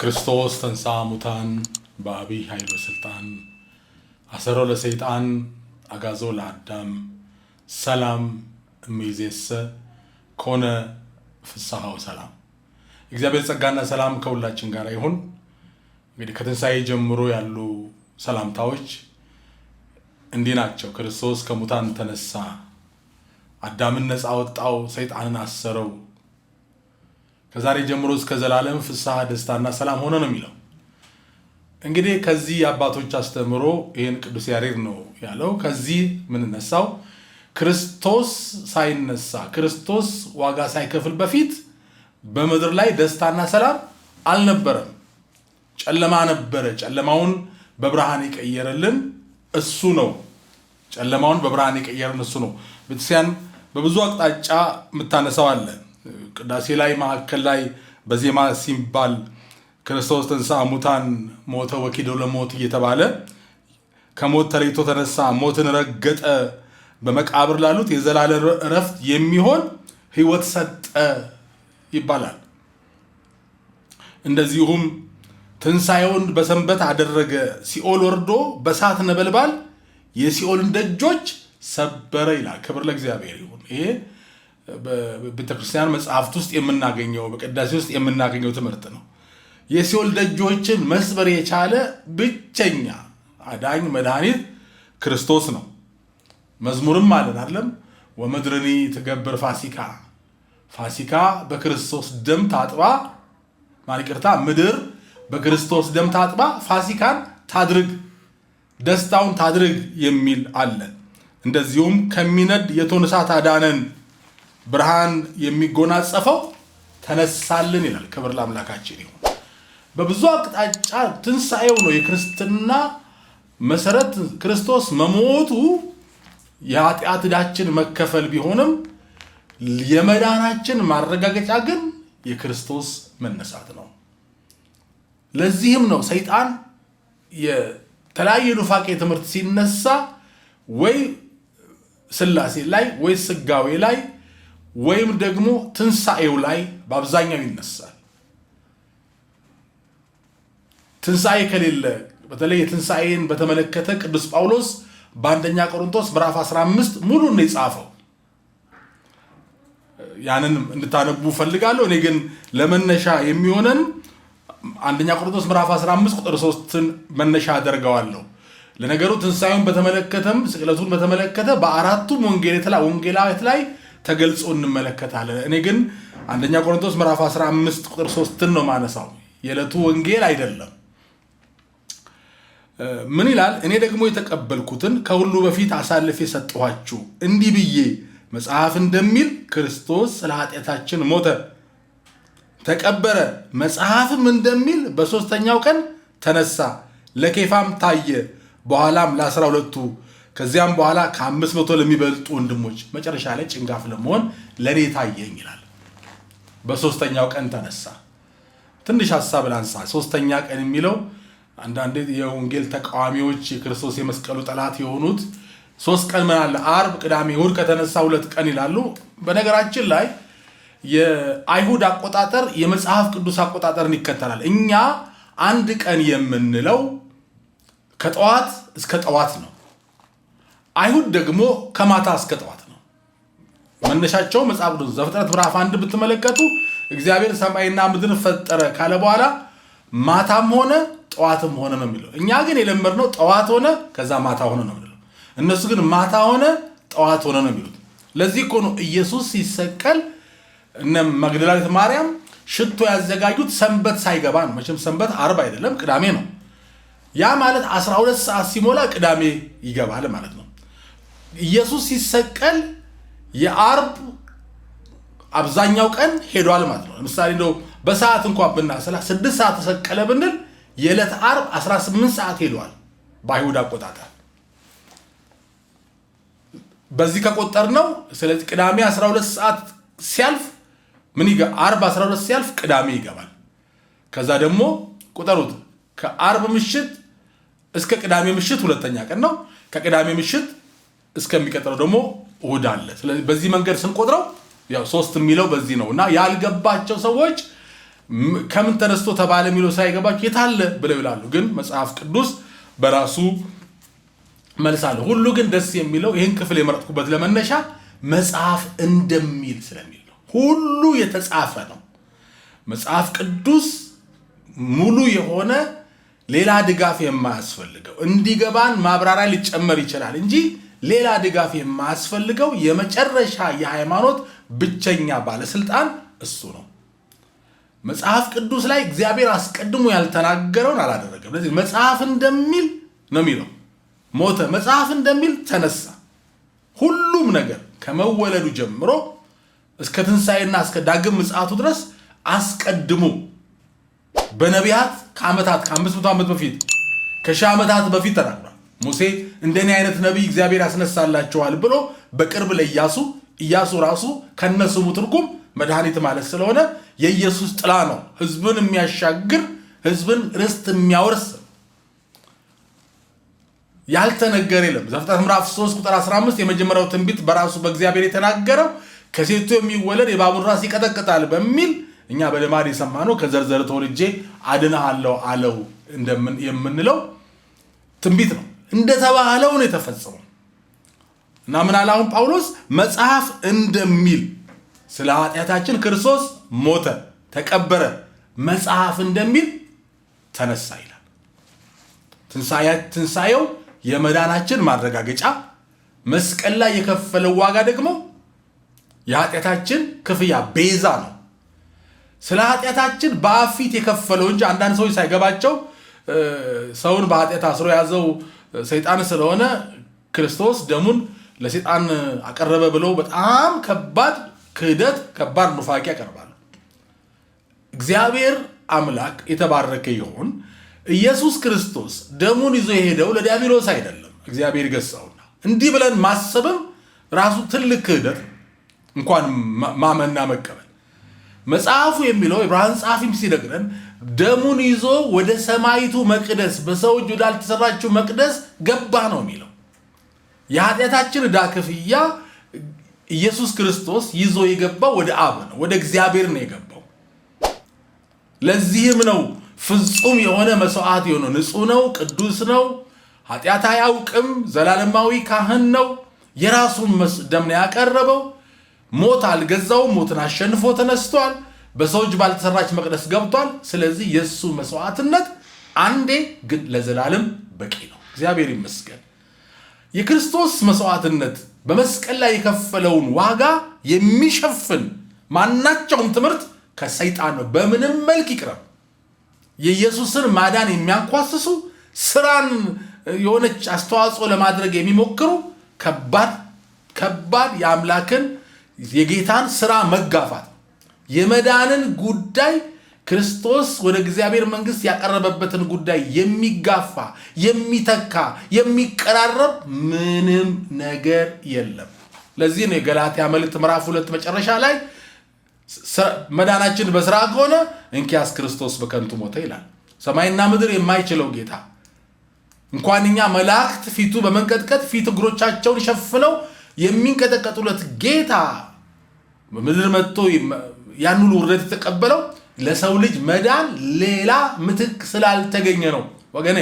ክርስቶስ ተንሥአ እሙታን በአቢይ ኃይል ወሥልጣን አሰሮ ለሰይጣን አግዓዞ ለአዳም ሰላም እምይእዜሰ ኮነ ፍስሐ ወሰላም። እግዚአብሔር ጸጋና ሰላም ከሁላችን ጋር ይሁን። እንግዲህ ከትንሣኤ ጀምሮ ያሉ ሰላምታዎች እንዲህ ናቸው። ክርስቶስ ከሙታን ተነሳ፣ አዳምን ነፃ አወጣው፣ ሰይጣንን አሰረው፣ ከዛሬ ጀምሮ እስከ ዘላለም ፍስሐ ደስታና ሰላም ሆነ ነው የሚለው። እንግዲህ ከዚህ አባቶች አስተምሮ ይህን ቅዱስ ያሬድ ነው ያለው። ከዚህ ምን ነሳው? ክርስቶስ ሳይነሳ ክርስቶስ ዋጋ ሳይከፍል በፊት በምድር ላይ ደስታና ሰላም አልነበረም። ጨለማ ነበረ። ጨለማውን በብርሃን የቀየረልን እሱ ነው። ጨለማውን በብርሃን የቀየረልን እሱ ነው። ቤተክርስቲያን በብዙ አቅጣጫ የምታነሳው አለ። ቅዳሴ ላይ ማዕከል ላይ በዜማ ሲባል ክርስቶስ ተንሥአ እሙታን ሞተ ወኪዶ ለሞት እየተባለ ከሞት ተለይቶ ተነሳ፣ ሞትን ረገጠ፣ በመቃብር ላሉት የዘላለም እረፍት የሚሆን ሕይወት ሰጠ ይባላል። እንደዚሁም ትንሣኤውን በሰንበት አደረገ፣ ሲኦል ወርዶ በእሳት ነበልባል የሲኦልን ደጆች ሰበረ ይላል። ክብር ለእግዚአብሔር ይሁን። ይሄ በቤተክርስቲያን መጽሐፍት ውስጥ የምናገኘው በቅዳሴ ውስጥ የምናገኘው ትምህርት ነው። የሲኦል ደጆችን መስበር የቻለ ብቸኛ አዳኝ መድኃኒት ክርስቶስ ነው። መዝሙርም አለን አይደለም? ወምድርኒ ትገብር ፋሲካ፣ ፋሲካ በክርስቶስ ደም ታጥባ ምድር በክርስቶስ ደም ታጥባ ፋሲካን ታድርግ፣ ደስታውን ታድርግ የሚል አለ። እንደዚሁም ከሚነድ የእቶን እሳት አዳነን፣ ብርሃን የሚጎናጸፈው ተነሳልን ይላል። ክብር ለአምላካችን ይሁን። በብዙ አቅጣጫ ትንሣኤው ነው የክርስትና መሰረት። ክርስቶስ መሞቱ የኃጢአት ዕዳችን መከፈል ቢሆንም የመዳናችን ማረጋገጫ ግን የክርስቶስ መነሳት ነው። ለዚህም ነው ሰይጣን የተለያየ ኑፋቄ ትምህርት ሲነሳ ወይ ሥላሴ ላይ ወይ ስጋዌ ላይ ወይም ደግሞ ትንሣኤው ላይ በአብዛኛው ይነሳል። ትንሣኤ ከሌለ በተለይ የትንሣኤን በተመለከተ ቅዱስ ጳውሎስ በአንደኛ ቆሮንቶስ ምዕራፍ 15 ሙሉን ነው የጻፈው። ያንን እንድታነቡ ፈልጋለሁ። እኔ ግን ለመነሻ የሚሆነን አንደኛ ቆሮንቶስ ምዕራፍ 15 ቁጥር 3ን መነሻ አደርገዋለሁ። ለነገሩ ትንሣኤውን በተመለከተም ስቅለቱን በተመለከተ በአራቱም ወንጌላዊት ላይ ተገልጾ እንመለከታለን። እኔ ግን አንደኛ ቆሮንቶስ ምዕራፍ 15 ቁጥር 3ን ነው ማነሳው፣ የዕለቱ ወንጌል አይደለም። ምን ይላል? እኔ ደግሞ የተቀበልኩትን ከሁሉ በፊት አሳልፌ ሰጠኋችሁ፣ እንዲህ ብዬ መጽሐፍ እንደሚል ክርስቶስ ስለ ኃጢአታችን ሞተ፣ ተቀበረ፣ መጽሐፍም እንደሚል በሦስተኛው ቀን ተነሳ፣ ለኬፋም ታየ፣ በኋላም ለ12ቱ፣ ከዚያም በኋላ ከ500 ለሚበልጡ ወንድሞች፣ መጨረሻ ላይ ጭንጋፍ ለመሆን ለእኔ ታየኝ ይላል። በሦስተኛው ቀን ተነሳ። ትንሽ ሀሳብ ላንሳ። ሦስተኛ ቀን የሚለው አንዳንድ የወንጌል ተቃዋሚዎች የክርስቶስ የመስቀሉ ጠላት የሆኑት 3 ቀን ምን አለ ዓርብ፣ ቅዳሜ፣ እሑድ ከተነሳ 2 ቀን ይላሉ። በነገራችን ላይ የአይሁድ አቆጣጠር የመጽሐፍ ቅዱስ አቆጣጠርን ይከተላል። እኛ አንድ ቀን የምንለው ከጠዋት እስከ ጠዋት ነው። አይሁድ ደግሞ ከማታ እስከ ጠዋት ነው። መነሻቸው መጽሐፍ ቅዱስ ዘፍጥረት ምዕራፍ 1 ብትመለከቱ እግዚአብሔር ሰማይና ምድር ፈጠረ ካለ በኋላ ማታም ሆነ ጠዋትም ሆነ ነው የሚለው። እኛ ግን የለመድነው ጠዋት ሆነ ከዛ ማታ ሆነ ነው የሚለው። እነሱ ግን ማታ ሆነ ጠዋት ሆነ ነው የሚሉት። ለዚህ እኮ ነው ኢየሱስ ሲሰቀል እነ መግደላዊት ማርያም ሽቶ ያዘጋጁት ሰንበት ሳይገባ ነው። መቼም ሰንበት ዓርብ አይደለም ቅዳሜ ነው። ያ ማለት 12 ሰዓት ሲሞላ ቅዳሜ ይገባል ማለት ነው። ኢየሱስ ሲሰቀል የዓርብ አብዛኛው ቀን ሄዷል ማለት ነው። ለምሳሌ እንደው በሰዓት እንኳን ብናሰላ 6 ሰዓት ተሰቀለ ብንል የዕለት ዓርብ 18 ሰዓት ሄዷል በአይሁድ አቆጣጠር። በዚህ ከቆጠር ነው። ስለዚህ ቅዳሜ 12 ሰዓት ሲያልፍ ዓርብ 12 ሲያልፍ ቅዳሜ ይገባል። ከዛ ደግሞ ቁጠሩት፣ ከዓርብ ምሽት እስከ ቅዳሜ ምሽት ሁለተኛ ቀን ነው። ከቅዳሜ ምሽት እስከሚቀጥለው ደግሞ እሑድ አለ። ስለዚህ በዚህ መንገድ ስንቆጥረው ያው 3 የሚለው በዚህ ነው እና ያልገባቸው ሰዎች ከምን ተነስቶ ተባለ የሚለው ሳይገባቸው የታለ ብለው ይላሉ። ግን መጽሐፍ ቅዱስ በራሱ መልሳለሁ። ሁሉ ግን ደስ የሚለው ይህን ክፍል የመረጥኩበት ለመነሻ መጽሐፍ እንደሚል ስለሚል ነው። ሁሉ የተጻፈ ነው። መጽሐፍ ቅዱስ ሙሉ የሆነ ሌላ ድጋፍ የማያስፈልገው እንዲገባን ማብራሪያ ሊጨመር ይችላል እንጂ ሌላ ድጋፍ የማያስፈልገው የመጨረሻ የሃይማኖት ብቸኛ ባለስልጣን እሱ ነው። መጽሐፍ ቅዱስ ላይ እግዚአብሔር አስቀድሞ ያልተናገረውን አላደረገም። ስለዚህ መጽሐፍ እንደሚል ነው የሚለው። ሞተ፣ መጽሐፍ እንደሚል ተነሳ። ሁሉም ነገር ከመወለዱ ጀምሮ እስከ ትንሣኤና እስከ ዳግም ምጽአቱ ድረስ አስቀድሞ በነቢያት ከ500 ዓመት በፊት ከ1000 ዓመታት በፊት ተናግሯል። ሙሴ እንደኔ አይነት ነቢይ እግዚአብሔር ያስነሳላችኋል ብሎ በቅርብ ኢያሱ ራሱ ከነስሙ ትርጉም መድኃኒት ማለት ስለሆነ የኢየሱስ ጥላ ነው። ህዝብን የሚያሻግር ህዝብን ርስት የሚያወርስ ያልተነገረ የለም። ዘፍጥረት ምዕራፍ 3 ቁጥር 15 የመጀመሪያው ትንቢት በራሱ በእግዚአብሔር የተናገረው ከሴቱ የሚወለድ የእባቡን ራስ ይቀጠቅጣል በሚል እኛ በልማድ የሰማነው ከዘርዘር ተወልጄ አድንሃለሁ አለው የምንለው ትንቢት ነው። እንደተባለው ነው የተፈጸመው። እና ምን አለ አሁን ጳውሎስ? መጽሐፍ እንደሚል ስለ ኃጢአታችን ክርስቶስ ሞተ፣ ተቀበረ፣ መጽሐፍ እንደሚል ተነሳ ይላል። ትንሣኤው የመዳናችን ማረጋገጫ፣ መስቀል ላይ የከፈለው ዋጋ ደግሞ የኃጢአታችን ክፍያ ቤዛ ነው። ስለ ኃጢአታችን በአብ ፊት የከፈለው እንጂ አንዳንድ ሰዎች ሳይገባቸው ሰውን በኃጢአት አስሮ ያዘው ሰይጣን ስለሆነ ክርስቶስ ደሙን ለሰይጣን አቀረበ ብለው በጣም ከባድ ክህደት፣ ከባድ ኑፋቄ ያቀርባሉ። እግዚአብሔር አምላክ የተባረከ ይሁን። ኢየሱስ ክርስቶስ ደሙን ይዞ የሄደው ለዲያብሎስ አይደለም፣ እግዚአብሔር ይገሳውና። እንዲህ ብለን ማሰብም ራሱ ትልቅ ክህደት፣ እንኳን ማመንና መቀበል። መጽሐፉ የሚለው የዕብራውያን ጸሐፊም ሲነግረን ደሙን ይዞ ወደ ሰማይቱ መቅደስ በሰው እጅ ወዳልተሰራችው መቅደስ ገባ ነው የሚለው። የኃጢአታችን ዕዳ ክፍያ ኢየሱስ ክርስቶስ ይዞ የገባው ወደ አብ ነው፣ ወደ እግዚአብሔር ነው የገባው። ለዚህም ነው ፍጹም የሆነ መስዋዕት የሆነው። ንጹህ ነው፣ ቅዱስ ነው፣ ኃጢአት አያውቅም፣ ዘላለማዊ ካህን ነው። የራሱን ደም ነው ያቀረበው። ሞት አልገዛውም፣ ሞትን አሸንፎ ተነስቷል። በሰው እጅ ባልተሰራች መቅደስ ገብቷል። ስለዚህ የእሱ መስዋዕትነት አንዴ ግን ለዘላለም በቂ ነው። እግዚአብሔር ይመስገን። የክርስቶስ መስዋዕትነት በመስቀል ላይ የከፈለውን ዋጋ የሚሸፍን ማናቸውም ትምህርት ከሰይጣን ነው። በምንም መልክ ይቅረብ። የኢየሱስን ማዳን የሚያንኳስሱ ስራን የሆነች አስተዋጽኦ ለማድረግ የሚሞክሩ ከባድ የአምላክን የጌታን ስራ መጋፋት፣ የመዳንን ጉዳይ ክርስቶስ ወደ እግዚአብሔር መንግስት ያቀረበበትን ጉዳይ የሚጋፋ የሚተካ የሚቀራረብ ምንም ነገር የለም። ለዚህ ነው የገላትያ መልእክት ምዕራፍ 2 መጨረሻ ላይ መዳናችን በስራ ከሆነ እንኪያስ ክርስቶስ በከንቱ ሞተ ይላል። ሰማይና ምድር የማይችለው ጌታ እንኳን እኛ መላእክት ፊቱ በመንቀጥቀጥ ፊት እግሮቻቸውን ሸፍነው የሚንቀጠቀጡለት ጌታ በምድር መጥቶ ያን ሁሉ ውርደት የተቀበለው ለሰው ልጅ መዳን ሌላ ምትክ ስላልተገኘ ነው። ወገኔ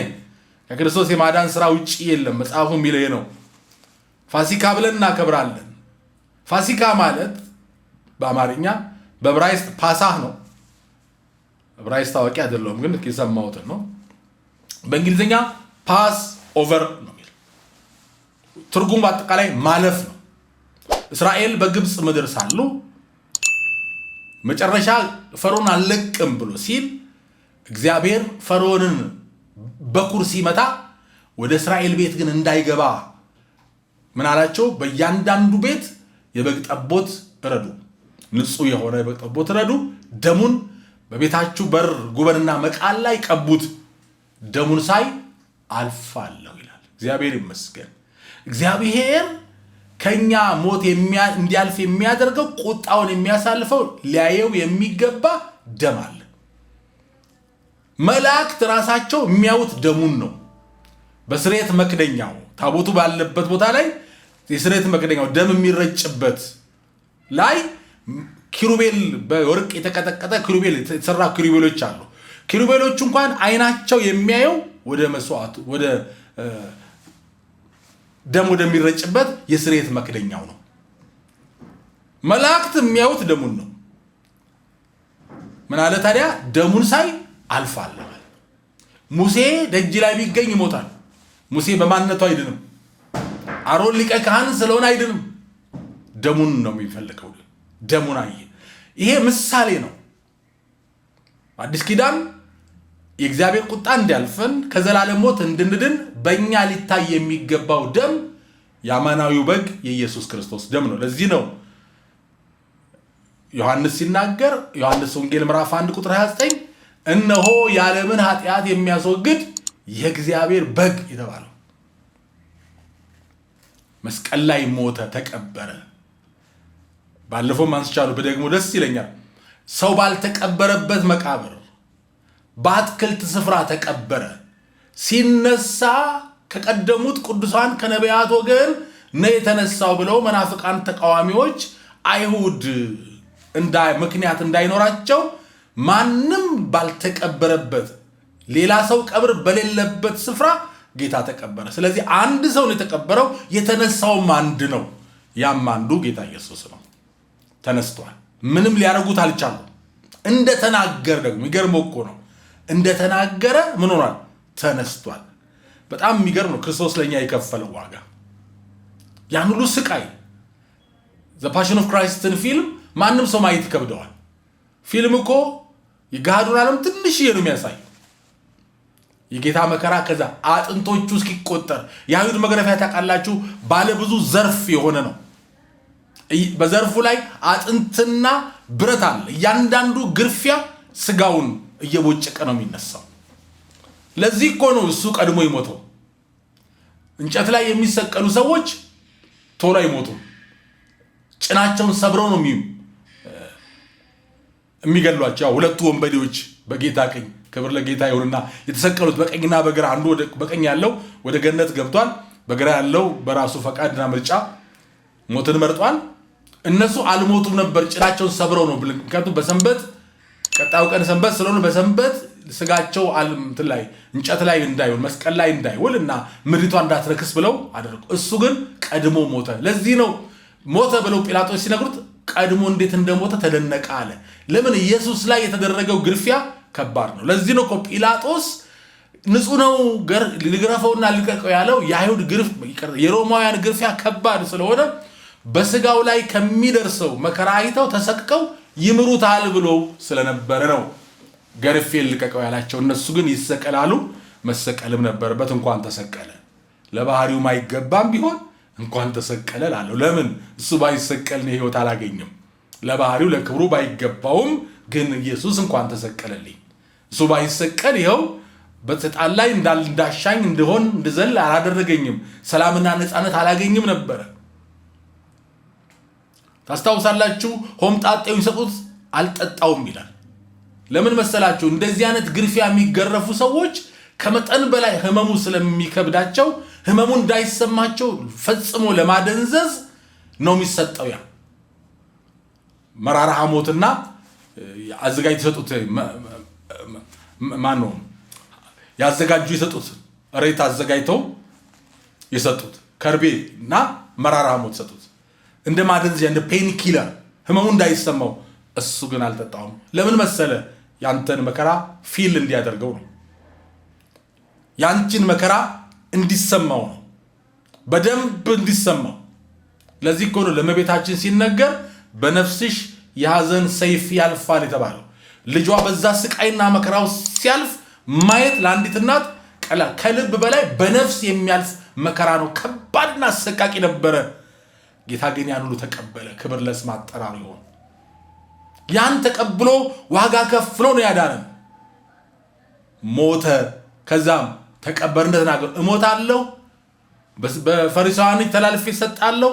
ከክርስቶስ የማዳን ስራ ውጪ የለም። መጽሐፉ የሚለው ነው። ፋሲካ ብለን እናከብራለን። ፋሲካ ማለት በአማርኛ በዕብራይስጥ ፓሳህ ነው። ዕብራይስጥ ታዋቂ አይደለም ግን የሰማሁት ነው። በእንግሊዝኛ ፓስ ኦቨር ነው የሚል ትርጉም በአጠቃላይ ማለፍ ነው። እስራኤል በግብፅ ምድር ሳሉ መጨረሻ ፈርዖን አልለቅም ብሎ ሲል እግዚአብሔር ፈርዖንን በኩር ሲመታ ወደ እስራኤል ቤት ግን እንዳይገባ ምን አላቸው? በእያንዳንዱ ቤት የበግ ጠቦት እረዱ፣ ንጹህ የሆነ የበግ ጠቦት እረዱ፣ ደሙን በቤታችሁ በር ጉበንና መቃል ላይ ቀቡት፣ ደሙን ሳይ አልፋለሁ ይላል። እግዚአብሔር ይመስገን። እግዚአብሔር ከኛ ሞት እንዲያልፍ የሚያደርገው ቁጣውን የሚያሳልፈው ሊያየው የሚገባ ደም አለ። መላእክት ራሳቸው የሚያዩት ደሙን ነው። በስርየት መክደኛው ታቦቱ ባለበት ቦታ ላይ የስርየት መክደኛው ደም የሚረጭበት ላይ ኪሩቤል በወርቅ የተቀጠቀጠ ኪሩቤል የተሰራ ኪሩቤሎች አሉ። ኪሩቤሎቹ እንኳን አይናቸው የሚያየው ወደ መስዋዕቱ ወደ ደም ወደሚረጭበት የስርየት መክደኛው ነው። መላእክት የሚያዩት ደሙን ነው። ምን አለ ታዲያ? ደሙን ሳይ አልፋለሁ። ሙሴ ደጅ ላይ ቢገኝ ይሞታል። ሙሴ በማንነቱ አይድንም። አሮን ሊቀ ካህን ስለሆነ አይድንም። ደሙን ነው የሚፈልገው። ደሙን አየ። ይሄ ምሳሌ ነው። አዲስ ኪዳን የእግዚአብሔር ቁጣ እንዲያልፈን ከዘላለም ሞት እንድንድን በእኛ ሊታይ የሚገባው ደም የአማናዊው በግ የኢየሱስ ክርስቶስ ደም ነው። ለዚህ ነው ዮሐንስ ሲናገር ዮሐንስ ወንጌል ምዕራፍ 1 ቁጥር 29 እነሆ የዓለምን ኃጢአት የሚያስወግድ የእግዚአብሔር በግ የተባለው። መስቀል ላይ ሞተ፣ ተቀበረ። ባለፈው ማንስቻለሁ፣ በደግሞ ደስ ይለኛል። ሰው ባልተቀበረበት መቃብር በአትክልት ስፍራ ተቀበረ። ሲነሳ ከቀደሙት ቅዱሳን ከነቢያት ወገን ነው የተነሳው ብለው መናፍቃን ተቃዋሚዎች አይሁድ ምክንያት እንዳይኖራቸው ማንም ባልተቀበረበት ሌላ ሰው ቀብር በሌለበት ስፍራ ጌታ ተቀበረ። ስለዚህ አንድ ሰው ነው የተቀበረው፣ የተነሳውም አንድ ነው። ያም አንዱ ጌታ ኢየሱስ ነው። ተነስቷል። ምንም ሊያረጉት አልቻሉም። እንደተናገረ ደግሞ የሚገርመው እኮ ነው። እንደተናገረ ምን ሆኗል? ተነስቷል። በጣም የሚገርም ነው። ክርስቶስ ለኛ የከፈለው ዋጋ ያን ሁሉ ስቃይ ዘ ፓሽን ኦፍ ክራይስትን ፊልም ማንም ሰው ማየት ይከብደዋል። ፊልም እኮ የጋዱን ዓለም ትንሽዬ ነው የሚያሳይ። የጌታ መከራ ከዛ አጥንቶቹ እስኪቆጠር የአይሁድ መግረፊያ ታውቃላችሁ፣ ባለ ብዙ ዘርፍ የሆነ ነው። በዘርፉ ላይ አጥንትና ብረት አለ። እያንዳንዱ ግርፊያ ስጋውን እየቦጨቀ ነው የሚነሳው። ለዚህ እኮ ነው እሱ ቀድሞ ይሞተው። እንጨት ላይ የሚሰቀሉ ሰዎች ቶሎ አይሞቱም። ጭናቸውን ሰብረው ነው የሚገሏቸው። ሁለቱ ወንበዴዎች በጌታ ቀኝ ክብር ለጌታ ይሁንና የተሰቀሉት በቀኝና በግራ፣ አንዱ በቀኝ ያለው ወደ ገነት ገብቷል፣ በግራ ያለው በራሱ ፈቃድና ምርጫ ሞትን መርጧል። እነሱ አልሞቱም ነበር፣ ጭናቸውን ሰብረው ነው። ምክንያቱም በሰንበት ቀጣዩ ቀን ሰንበት ስለሆነ በሰንበት ስጋቸው ላይ እንጨት ላይ እንዳይውል መስቀል ላይ እንዳይውል እና ምድሪቷ እንዳትረክስ ብለው አደረጉ። እሱ ግን ቀድሞ ሞተ። ለዚህ ነው ሞተ ብለው ጲላጦስ ሲነግሩት ቀድሞ እንዴት እንደሞተ ተደነቀ አለ። ለምን? ኢየሱስ ላይ የተደረገው ግርፊያ ከባድ ነው። ለዚህ ነው እኮ ጲላጦስ ንጹህ ነው ልግረፈውና ልቀቀው ያለው። የአይሁድ የሮማውያን ግርፊያ ከባድ ስለሆነ በስጋው ላይ ከሚደርሰው መከራ አይተው ተሰቅቀው ይምሩታል ብሎ ስለነበረ ነው ገርፌ ልቀቀው ያላቸው። እነሱ ግን ይሰቀላሉ፣ መሰቀልም ነበረበት። እንኳን ተሰቀለ፣ ለባህሪው ማይገባም ቢሆን እንኳን ተሰቀለ ላለው። ለምን? እሱ ባይሰቀል ነው ህይወት አላገኘም። ለባህሪው ለክብሩ ባይገባውም ግን ኢየሱስ እንኳን ተሰቀለልኝ። እሱ ባይሰቀል ይኸው በሰይጣን ላይ እንዳሻኝ እንደሆን እንድዘል አላደረገኝም። ሰላምና ነፃነት አላገኝም ነበረ። ታስታውሳላችሁ፣ ሆምጣጤውን ይሰጡት አልጠጣውም ይላል። ለምን መሰላችሁ? እንደዚህ አይነት ግርፊያ የሚገረፉ ሰዎች ከመጠን በላይ ህመሙ ስለሚከብዳቸው ህመሙ እንዳይሰማቸው ፈጽሞ ለማደንዘዝ ነው የሚሰጠው። ያ መራራ ሐሞትና አዘጋጅ ይሰጡት ማን ነው ያዘጋጁ ይሰጡት ሬት አዘጋጅተው ይሰጡት ከርቤና መራራ ሐሞት ይሰጡት እንደ ማደንዘያ እንደ ፔን ኪለር ህመሙ እንዳይሰማው። እሱ ግን አልጠጣውም። ለምን መሰለ? ያንተን መከራ ፊል እንዲያደርገው ነው። ያንቺን መከራ እንዲሰማው ነው፣ በደንብ እንዲሰማው። ለዚህ እኮ ነው ለእመቤታችን ሲነገር በነፍስሽ የሐዘን ሰይፍ ያልፋል የተባለው። ልጇ በዛ ስቃይና መከራው ሲያልፍ ማየት ለአንዲት እናት ቀላል፣ ከልብ በላይ በነፍስ የሚያልፍ መከራ ነው። ከባድና አሰቃቂ ነበረ። ጌታ ግን ያን ሁሉ ተቀበለ። ክብር ለስም አጠራሩ ይሁን። ያን ተቀብሎ ዋጋ ከፍሎ ነው ያዳነን። ሞተ፣ ከዛም ተቀበረ። እንደተናገሩ እሞታለሁ፣ በፈሪሳውያን ተላልፌ እሰጣለሁ፣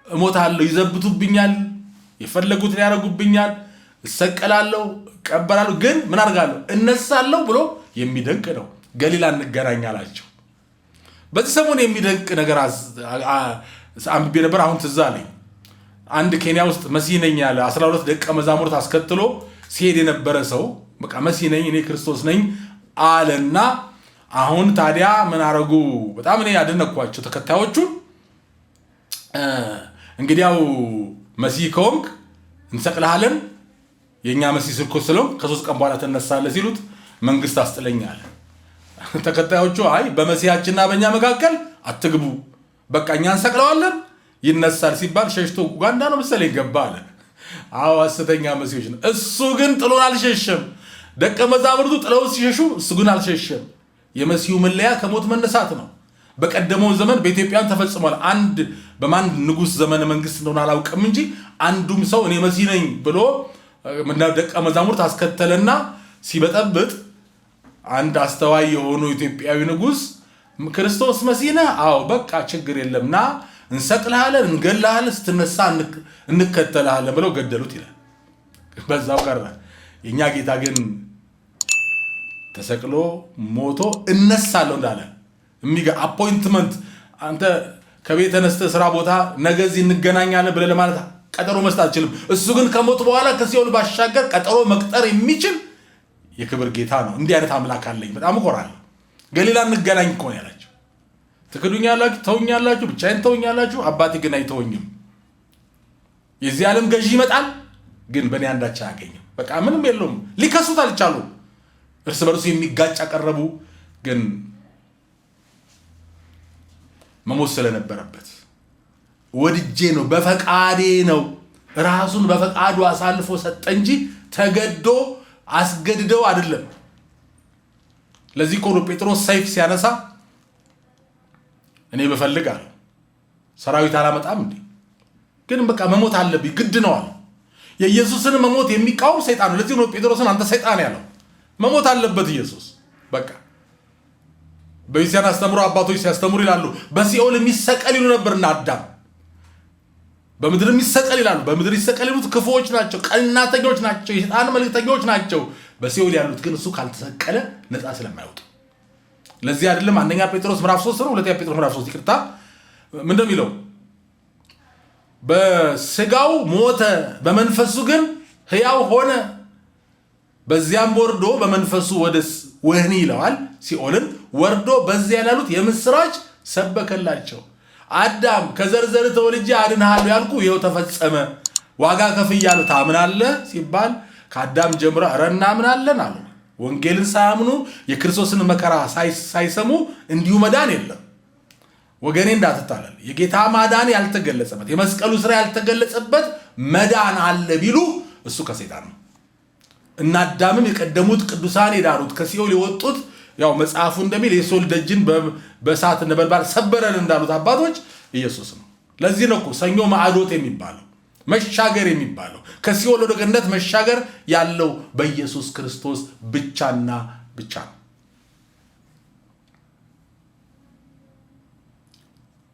እሞታለሁ፣ ይዘብቱብኛል፣ የፈለጉትን ያደርጉብኛል፣ እሰቀላለሁ፣ እቀበላለሁ፣ ግን ምን አድርጋለሁ? እነሳለሁ ብሎ የሚደንቅ ነው። ገሊላ እንገናኝ አላቸው። በዚህ ሰሞን የሚደንቅ ነገር አንብቤ ነበር። አሁን ትዝ አለኝ። አንድ ኬንያ ውስጥ መሲህ ነኝ ያለ 12 ደቀ መዛሙርት አስከትሎ ሲሄድ የነበረ ሰው በቃ መሲህ ነኝ እኔ ክርስቶስ ነኝ አለና አሁን ታዲያ ምን አረጉ? በጣም እኔ ያደነኳቸው ተከታዮቹን እንግዲያው መሲህ ከሆንክ እንሰቅልሃለን የኛ መሲህ ስልኮ ስለው ከ3 ቀን በኋላ ተነሳለህ ሲሉት መንግስት አስጥለኛል። ተከታዮቹ አይ በመሲያችንና በእኛ መካከል አትግቡ በቃ እኛ እንሰቅለዋለን ይነሳል ሲባል ሸሽቶ ኡጋንዳ ነው መሰለኝ ገባ አለ። አዎ ሐሰተኛ መሲዎች ነው። እሱ ግን ጥሎን አልሸሸም። ደቀ መዛሙርቱ ጥለው ሲሸሹ እሱ ግን አልሸሸም። የመሲሁ መለያ ከሞት መነሳት ነው። በቀደመው ዘመን በኢትዮጵያም ተፈጽሟል። አንድ በማን ንጉስ ዘመነ መንግስት እንደሆነ አላውቅም እንጂ አንዱም ሰው እኔ መሲህ ነኝ ብሎ ደቀ መዛሙርት አስከተለና ሲበጠብጥ አንድ አስተዋይ የሆኑ ኢትዮጵያዊ ንጉስ ክርስቶስ መሲህ ነህ? አዎ በቃ ችግር የለምና እንሰቅልሃለን እንገላሃለን ስትነሳ እንከተልሃለን ብለው ገደሉት ይላል። በዛው ቀረ። የኛ ጌታ ግን ተሰቅሎ ሞቶ እነሳለሁ እንዳለ አፖይንትመንት አንተ ከቤት ተነስተህ ስራ ቦታ ነገ እዚህ እንገናኛለን ብለህ ለማለት ቀጠሮ መስጠት አትችልም። እሱ ግን ከሞት በኋላ ከሲኦል ባሻገር ቀጠሮ መቅጠር የሚችል የክብር ጌታ ነው። እንዲህ አይነት አምላክ አለኝ በጣም እኮራለሁ። ገሊላ እንገናኝ እኮ ነው ያላችሁ። ትክዱኛላችሁ፣ ተውኛላችሁ፣ ብቻዬን ተውኛላችሁ፣ አባቴ ግን አይተወኝም። የዚህ ዓለም ገዢ ይመጣል ግን በእኔ አንዳች አያገኝም። በቃ ምንም የለውም። ሊከሱት አልቻሉም። እርስ በርሱ የሚጋጭ አቀረቡ። ግን መሞት ስለነበረበት ወድጄ ነው በፈቃዴ ነው ራሱን በፈቃዱ አሳልፎ ሰጠ እንጂ ተገዶ አስገድደው አይደለም። ለዚህ እኮ ነው ጴጥሮስ ሰይፍ ሲያነሳ እኔ በፈልግ አለ ሰራዊት አላመጣም እንዴ ግን በቃ መሞት አለብኝ ግድ ነው አለ። የኢየሱስን መሞት የሚቃወም ሰይጣን ነው። ለዚህ ነው ጴጥሮስን አንተ ሰይጣን ያለው። መሞት አለበት ኢየሱስ በቃ። በኢሳይያስ አስተምሮ አባቶች ሲያስተምሩ ይላሉ በሲኦል የሚሰቀል ይሉ ነበርና አዳም በምድር የሚሰቀል ይላሉ። በምድር ይሰቀል ይሉት ክፉዎች ናቸው፣ ቀናተኞች ናቸው፣ የሰይጣን መልእክተኞች ናቸው። በሲኦል ያሉት ግን እሱ ካልተሰቀለ ነፃ ስለማይወጡ። ለዚህ አይደለም አንደኛ ጴጥሮስ ምዕራፍ 3 ነው ሁለተኛ ጴጥሮስ ምዕራፍ 3 ይቅርታ ምንድነው የሚለው? በስጋው ሞተ በመንፈሱ ግን ሕያው ሆነ። በዚያም ወርዶ በመንፈሱ ወደ ወህኒ ይለዋል ሲኦልን ወርዶ በዚያ ያሉት የምስራች ሰበከላቸው። አዳም ከዘርዘር ተወልጄ አድንሃለሁ ያልኩ ይኸው ተፈጸመ፣ ዋጋ ከፍያለሁ ታምናለህ ሲባል ከአዳም ጀምሮ ኧረ እናምናለን አሉ። ወንጌልን ሳያምኑ የክርስቶስን መከራ ሳይሰሙ እንዲሁ መዳን የለም። ወገኔ እንዳትታለል። የጌታ ማዳን ያልተገለጸበት የመስቀሉ ስራ ያልተገለጸበት መዳን አለ ቢሉ እሱ ከሰይጣን ነው። እና አዳምም የቀደሙት ቅዱሳን የዳኑት ከሲኦል የወጡት ያው መጽሐፉ እንደሚል የሲኦል ደጅን በእሳት ነበልባል ሰበረን እንዳሉት አባቶች ኢየሱስ ነው። ለዚህ ነው እኮ ሰኞ ማዕዶት የሚባለው መሻገር የሚባለው ከሲኦል ወደ ገነት መሻገር ያለው በኢየሱስ ክርስቶስ ብቻና ብቻ ነው።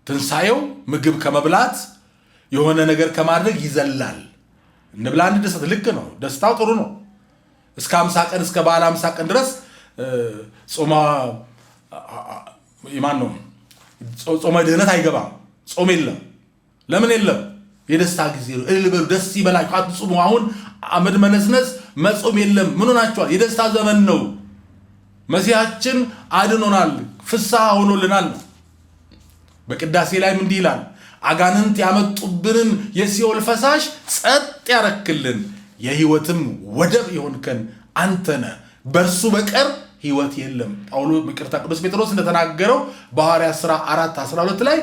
ትንሳኤው ምግብ ከመብላት የሆነ ነገር ከማድረግ ይዘላል። እንብላ እንድሰት ልክ ነው። ደስታው ጥሩ ነው። እስከ 50 ቀን እስከ በዓለ 50 ቀን ድረስ ጾማ ኢማን ነው። ጾመ ድህነት አይገባም። ጾም የለም። ለምን የለም? የደስታ ጊዜ ነው። እልል በሉ ደስ ይበላችሁ አትጹሙ። አሁን አመድ መነስነስ መጾም የለም። ምን ሆናችኋል? የደስታ ዘመን ነው። መሲያችን አድኖናል፣ ፍስሐ ሆኖልናል። በቅዳሴ ላይም እንዲህ ይላል አጋንንት ያመጡብንን የሲኦል ፈሳሽ ጸጥ ያረክልን የህይወትም ወደብ የሆንከን አንተነ በእርሱ በቀር ህይወት የለም። ጳውሎስ ቅዱስ ጴጥሮስ እንደተናገረው በሐዋርያት ሥራ 4:12 ላይ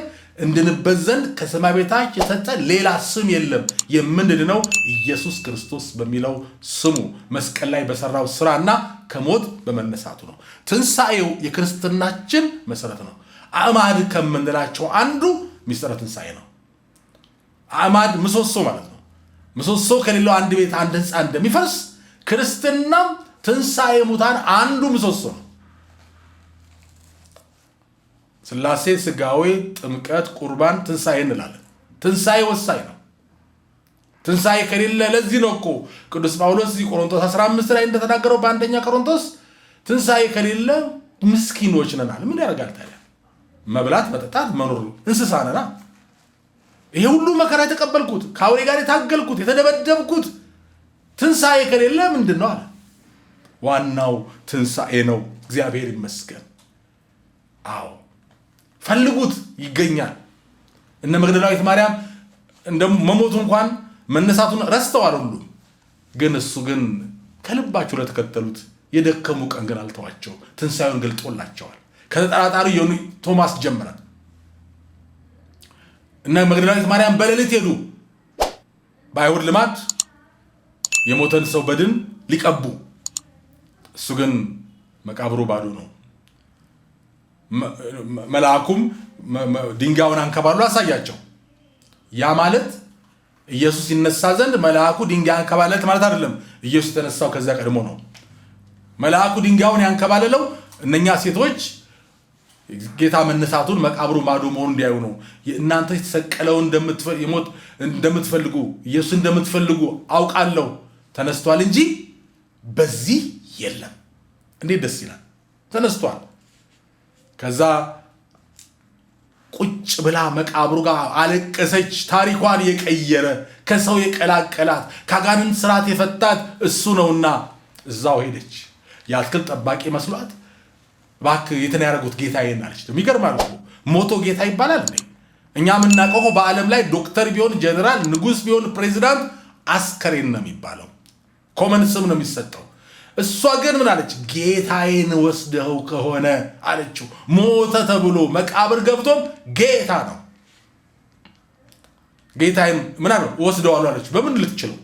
እንድንበት ዘንድ ከሰማይ በታች የተሰጠ ሌላ ስም የለም የምንድነው ኢየሱስ ክርስቶስ በሚለው ስሙ መስቀል ላይ በሰራው ስራና ከሞት በመነሳቱ ነው። ትንሳኤው የክርስትናችን መሰረት ነው። አዕማድ ከምንላቸው አንዱ ሚስጥረ ትንሳኤ ነው። አዕማድ ምሰሶ ማለት ነው። ምሰሶ ከሌለው አንድ ቤት አንድ ህንፃ እንደሚፈርስ ክርስትናም ትንሳኤ ሙታን አንዱ ምሰሶ ነው። ስላሴ ስጋዌ ጥምቀት ቁርባን ትንሳኤ እንላለን። ትንሳኤ ወሳኝ ነው። ትንሳኤ ከሌለ ለዚህ ነው እኮ ቅዱስ ጳውሎስ ቆሮንቶስ 15 ላይ እንደተናገረው በአንደኛ ቆሮንቶስ ትንሳኤ ከሌለ ምስኪኖች ነናል። ምን ያደርጋል ታዲያ? መብላት መጠጣት መኖር እንስሳ ነና። ይሄ ሁሉ መከራ የተቀበልኩት ከአውሬ ጋር የታገልኩት የተደበደብኩት ትንሣኤ ከሌለ ምንድን ነው አለ። ዋናው ትንሣኤ ነው። እግዚአብሔር ይመስገን። አዎ ፈልጉት ይገኛል። እነ መግደላዊት ማርያም መሞቱ እንኳን መነሳቱን ረስተዋል ሁሉ። ግን እሱ ግን ከልባቸው ለተከተሉት የደከሙ ቀን ግን አልተዋቸው፣ ትንሣኤውን ገልጦላቸዋል። ከተጠራጣሪ የሆኑ ቶማስ ጀመረ። እነ መግደላዊት ማርያም በሌሊት ሄዱ። በአይሁድ ልማድ የሞተን ሰው በድን ሊቀቡ፣ እሱ ግን መቃብሩ ባዶ ነው። መልአኩም ድንጋዩን አንከባሎ አሳያቸው። ያ ማለት ኢየሱስ ይነሳ ዘንድ መልአኩ ድንጋይ አንከባለለት ማለት አይደለም። ኢየሱስ የተነሳው ከዛ ቀድሞ ነው። መልአኩ ድንጋዩን ያንከባለለው እነኛ ሴቶች ጌታ መነሳቱን መቃብሩ ባዶ መሆኑን እንዲያዩ ነው። እናንተ የተሰቀለው እንደምትፈልጉ ኢየሱስ እንደምትፈልጉ አውቃለሁ፣ ተነስቷል እንጂ በዚህ የለም። እንዴት ደስ ይላል! ተነስቷል። ከዛ ቁጭ ብላ መቃብሩ ጋር አለቀሰች። ታሪኳን የቀየረ ከሰው የቀላቀላት ከአጋንንት ስርዓት የፈታት እሱ ነውና እዛው ሄደች። የአትክልት ጠባቂ መስሏት እባክህ የትን ያደረጉት ጌታዬን አለች። የሚገርማል እኮ ሞቶ ጌታ ይባላል እንዴ? እኛ የምናውቀው በዓለም ላይ ዶክተር ቢሆን ጀነራል፣ ንጉስ ቢሆን ፕሬዚዳንት አስከሬን ነው የሚባለው፣ ኮመን ስም ነው የሚሰጠው። እሷ ግን ምን አለች? ጌታዬን ወስደው ከሆነ አለችው። ሞተ ተብሎ መቃብር ገብቶም ጌታ ነው። ጌታዬን ምን አለ ወስደዋል አለች። በምን ልትችለው?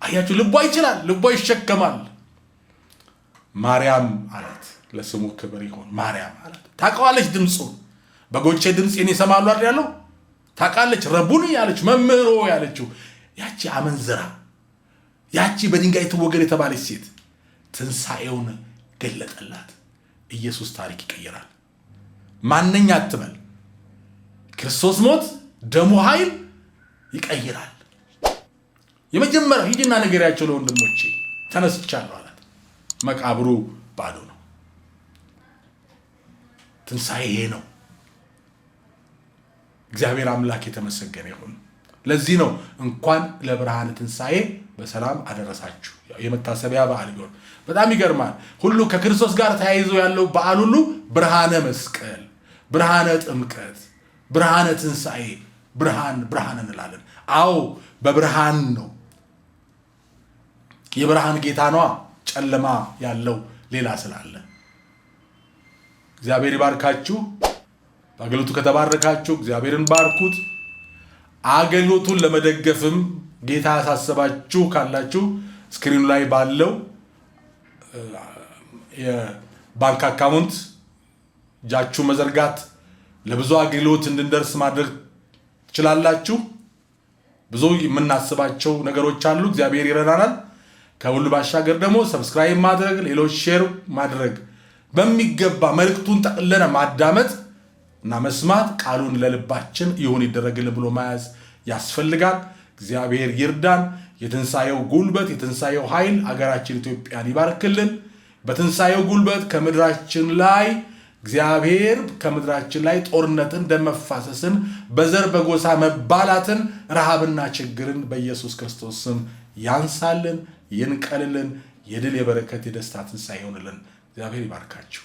አያችሁ፣ ልቧ ይችላል፣ ልቧ ይሸከማል። ማርያም አላት። ለስሙ ክብር ይሁን። ማርያም አላት። ታውቀዋለች ድምፁን። በጎቼ ድምፄን ይሰማሉ አይደል ያለው? ታውቃለች። ረቡኒ ያለች መምህሮ ያለችው ያቺ አመንዝራ፣ ያቺ በድንጋይ ትወገር የተባለች ሴት ትንሣኤውን ገለጠላት። ኢየሱስ ታሪክ ይቀይራል። ማንኛ አትበል። ክርስቶስ ሞት ደሙ ኃይል ይቀይራል። የመጀመሪያው ሂጂና ንገሪያቸው ለወንድሞቼ ተነስቻለሁ አላት። መቃብሩ ባዶ ነው። ትንሣኤ ይሄ ነው። እግዚአብሔር አምላክ የተመሰገነ ይሁን። ለዚህ ነው እንኳን ለብርሃነ ትንሣኤ በሰላም አደረሳችሁ። የመታሰቢያ በዓል ቢሆን በጣም ይገርማል። ሁሉ ከክርስቶስ ጋር ተያይዞ ያለው በዓል ሁሉ ብርሃነ መስቀል፣ ብርሃነ ጥምቀት፣ ብርሃነ ትንሣኤ፣ ብርሃን እንላለን። አዎ በብርሃን ነው። የብርሃን ጌታ ነዋ። ጨለማ ያለው ሌላ ስላለ እግዚአብሔር ይባርካችሁ። በአገልግሎቱ ከተባረካችሁ እግዚአብሔርን ባርኩት። አገልግሎቱን ለመደገፍም ጌታ ያሳሰባችሁ ካላችሁ ስክሪኑ ላይ ባለው የባንክ አካውንት እጃችሁ መዘርጋት ለብዙ አገልግሎት እንድንደርስ ማድረግ ትችላላችሁ። ብዙ የምናስባቸው ነገሮች አሉ። እግዚአብሔር ይረዳናል። ከሁሉ ባሻገር ደግሞ ሰብስክራይብ ማድረግ፣ ሌሎች ሼር ማድረግ፣ በሚገባ መልእክቱን ጠቅለነ ማዳመጥ እና መስማት፣ ቃሉን ለልባችን ይሁን ይደረግልን ብሎ መያዝ ያስፈልጋል። እግዚአብሔር ይርዳን። የትንሣኤው ጉልበት የትንሣኤው ኃይል አገራችን ኢትዮጵያን ይባርክልን። በትንሣኤው ጉልበት ከምድራችን ላይ እግዚአብሔር ከምድራችን ላይ ጦርነትን፣ ደም መፋሰስን፣ በዘር በጎሳ መባላትን፣ ረሃብና ችግርን በኢየሱስ ክርስቶስ ስም ያንሳልን፣ ይንቀልልን። የድል የበረከት የደስታ ትንሣኤ ይሆንልን። እግዚአብሔር ይባርካችሁ።